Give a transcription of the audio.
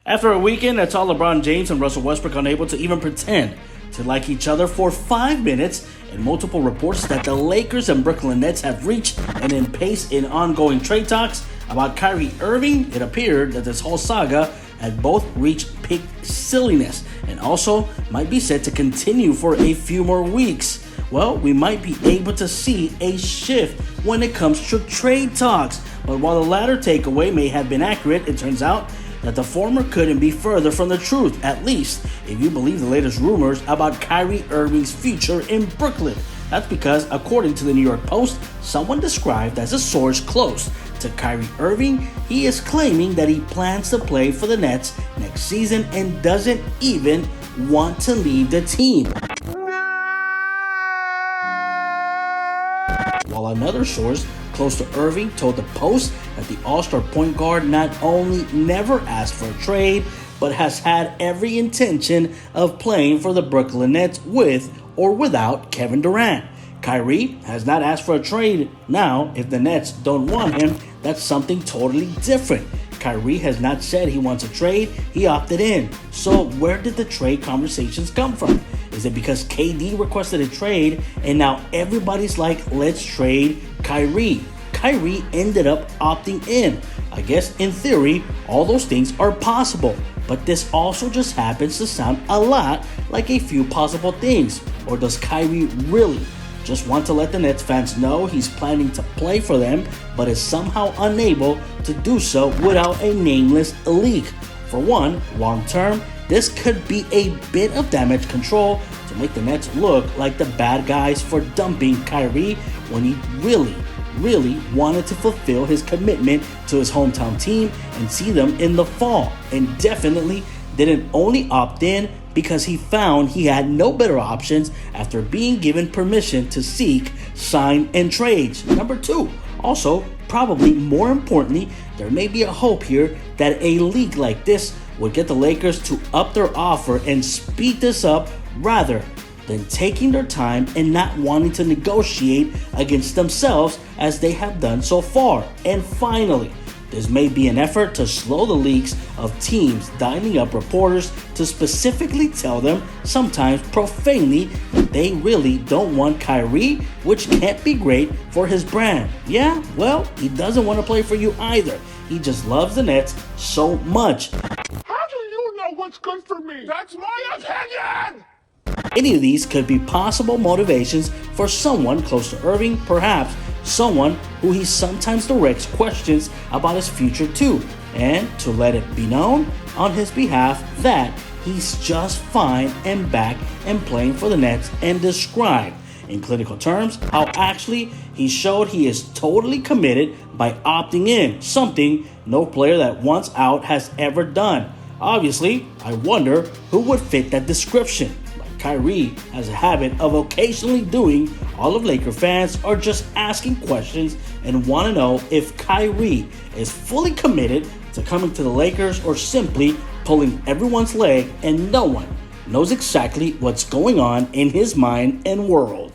After a weekend that saw LeBron James and Russell Westbrook unable to even pretend to like each other for 5 minutes, and multiple reports that the Lakers and Brooklyn Nets have reached an impasse in ongoing trade talks about Kyrie Irving, it appeared that this whole saga had both reached peak silliness and also might be set to continue for a few more weeks. Well, we might be able to see a shift when it comes to trade talks, but while the latter takeaway may have been accurate, it turns out that the former couldn't be further from the truth, at least if you believe the latest rumors about Kyrie Irving's future in Brooklyn. That's because, according to the New York Post, someone described as a source close to Kyrie Irving, he is claiming that he plans to play for the Nets next season and doesn't even want to leave the team. While another source close to Irving told the Post that the All-Star point guard not only never asked for a trade, but has had every intention of playing for the Brooklyn Nets with or without Kevin Durant. Kyrie has not asked for a trade. Now, if the Nets don't want him, that's something totally different. Kyrie has not said he wants a trade, he opted in. So where did the trade conversations come from? Is it because KD requested a trade and now everybody's like, let's trade Kyrie? Kyrie ended up opting in. I guess in theory, all those things are possible. But this also just happens to sound a lot like a few possible things. Or does Kyrie really just want to let the Nets fans know he's planning to play for them, but is somehow unable to do so without a nameless leak? For one, long term, this could be a bit of damage control to make the Nets look like the bad guys for dumping Kyrie when he really wanted to fulfill his commitment to his hometown team and see them in the fall, and definitely didn't only opt in because he found he had no better options after being given permission to seek, sign, and trades. Number two, also, probably more importantly, there may be a hope here that a league like this would get the Lakers to up their offer and speed this up rather than taking their time and not wanting to negotiate against themselves as they have done so far. And finally, this may be an effort to slow the leaks of teams dialing up reporters to specifically tell them, sometimes profanely, that they really don't want Kyrie, which can't be great for his brand. Yeah, well, he doesn't want to play for you either. He just loves the Nets so much. How do you know what's good for me? That's my opinion! Any of these could be possible motivations for someone close to Irving, perhaps someone who he sometimes directs questions about his future to, and to let it be known on his behalf that he's just fine and back and playing for the Nets, and describe in clinical terms how actually he showed he is totally committed by opting in, something no player that wants out has ever done. Obviously, I wonder who would fit that description. Kyrie has a habit of occasionally doing. All of Laker fans are just asking questions and want to know if Kyrie is fully committed to coming to the Lakers or simply pulling everyone's leg, and no one knows exactly what's going on in his mind and world.